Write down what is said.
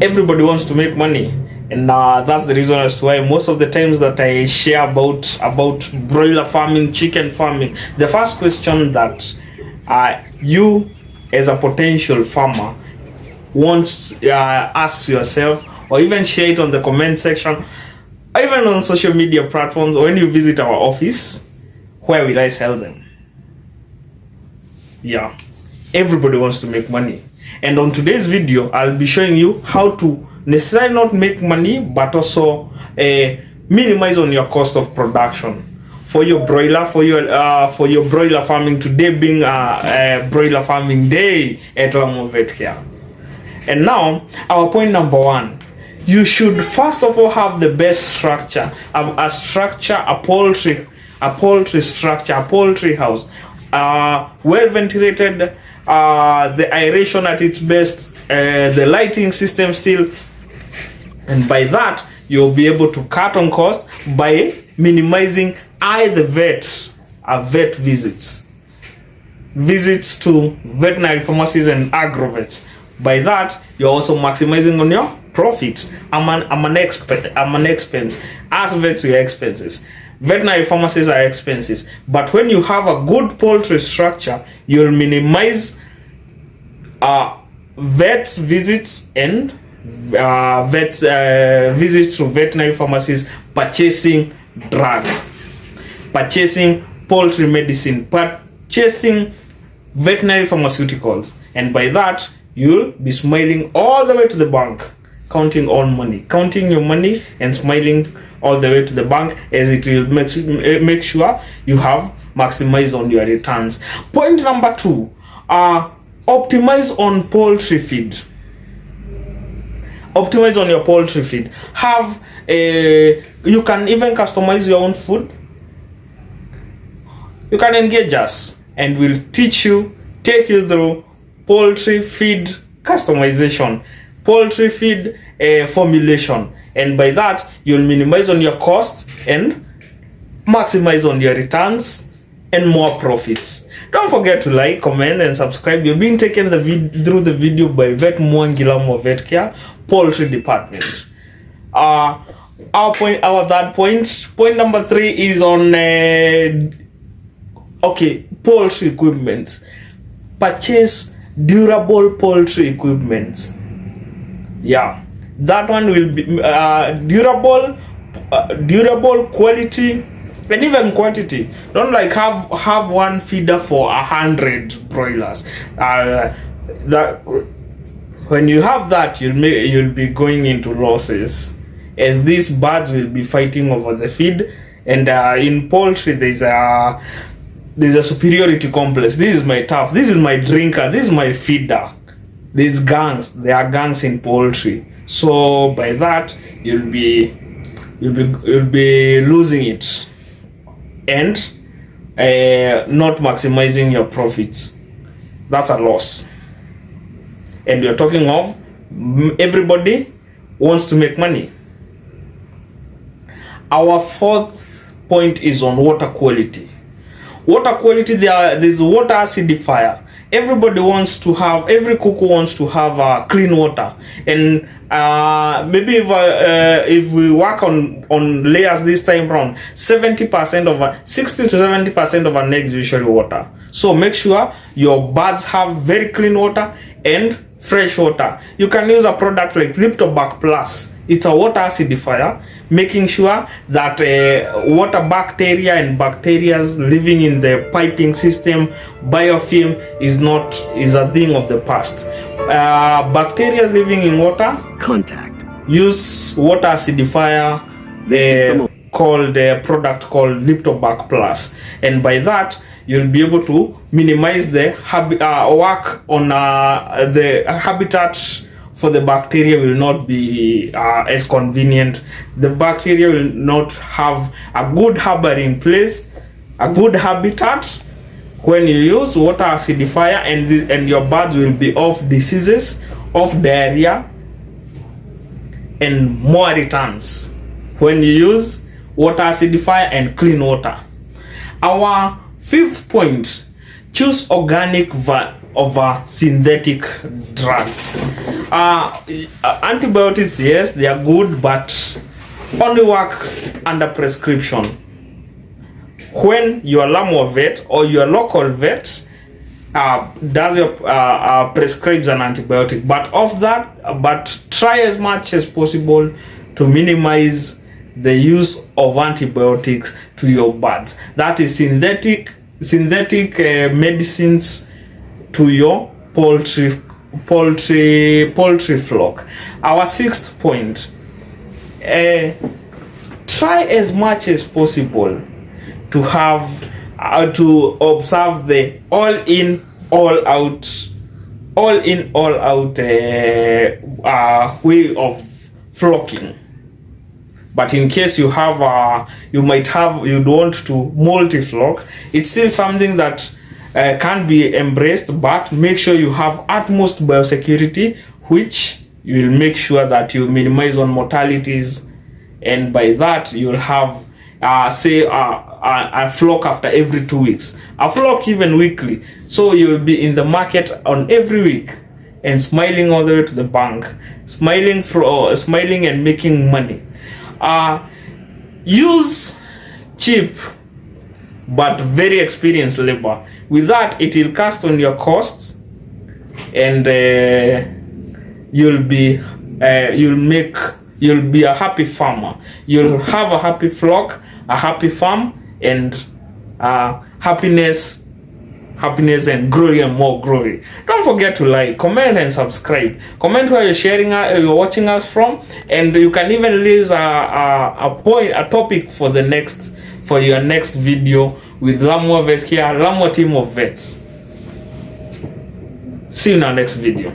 everybody wants to make money, and that's the reason as to why most of the times that I share about broiler farming, chicken farming, the first question that you as a potential farmer wants asks yourself, or even share it on the comment section, or even on social media platforms, or when you visit our office, where will I sell them? Yeah, everybody wants to make money. And on today's video, I'll be showing you how to necessarily not make money, but also minimize on your cost of production for your broiler, for your broiler farming. Today being broiler farming day at Ramo Vet Care. And now, our point number one, you should first of all have the best structure, a structure, a poultry structure, a poultry house, well ventilated, the aeration at its best, the lighting system still, and by that you'll be able to cut on cost by minimizing the vet visits to veterinary pharmacies and agrovets. By that you're also maximizing on your profit. I'm an expense. As vets, your expenses. Veterinary pharmacies are expenses, but when you have a good poultry structure, you'll minimize vets visits and visits to veterinary pharmacies, purchasing drugs, purchasing poultry medicine, purchasing veterinary pharmaceuticals, and by that you'll be smiling all the way to the bank, counting your money and smiling all the way to the bank, as it will make sure you have maximized on your returns. Point number two, optimize on poultry feed. Optimize on your poultry feed. You can even customize your own food. You can engage us and we'll take you through poultry feed customization, poultry feed formulation, and by that you'll minimize on your cost and maximize on your returns and more profits. Don't forget to like, comment, and subscribe. You're being taken through the video by Vet Mwangilamo Vet Care Poultry Department. Our third point number 3 is on poultry equipment. Purchase durable poultry equipment. Yeah, that one will be durable, quality, and even quantity. Don't like have one feeder for 100 broilers. That when you have that, you'll be going into losses, as these birds will be fighting over the feed. And in poultry, there's a superiority complex. This is my turf, this is my drinker, this is my feeder. There are gangs in poultry. So by that you'll be losing it and not maximizing your profits. That's a loss. And you're talking of everybody wants to make money. Our fourth point is on water quality. Water quality, there's water acidifier. Every cook wants to have clean water. And maybe if we work on layers this time around, 60 to 70% of our eggs usually water. So make sure your birds have very clean water and fresh water. You can use a product like Liptobac Plus. It's a water acidifier, making sure that water bacteria and bacteria living in the piping system, biofilm, is a thing of the past. Bacteria living in water, use water acidifier, called a product called Liptobac Plus, and by that you'll be able to minimize the work on the habitat. For the bacteria will not be as convenient. The bacteria will not have a good harboring place, a good habitat when you use water acidifier, and your birds will be off diseases, off diarrhea, and more returns when you use water acidifier and clean water. Our fifth point, choose organic over synthetic drugs. Antibiotics, yes, they are good, but only work under prescription. When your Lamu vet or your local vet does your prescribes an antibiotic, but try as much as possible to minimize the use of antibiotics to your birds. That is synthetic medicines to your poultry flock. Our sixth point: try as much as possible to have to observe the all in all out way of flocking. But in case you have you don't want to multi-flock, it's still something that can be embraced, but make sure you have utmost biosecurity, which you will make sure that you minimize on mortalities, and by that you'll have say a flock after every 2 weeks, a flock even weekly, so you'll be in the market on every week and smiling all the way to the bank, smiling and making money. Use cheap but very experienced labor. With that, it will cast on your costs, and you'll be a happy farmer. You'll have a happy flock, a happy farm, and happiness and glory and more glory. Don't forget to like, comment, and subscribe. Comment where you're watching us from, and you can even raise a topic for your next video with Lamu Vets here, Lamu team of vets. See you in our next video.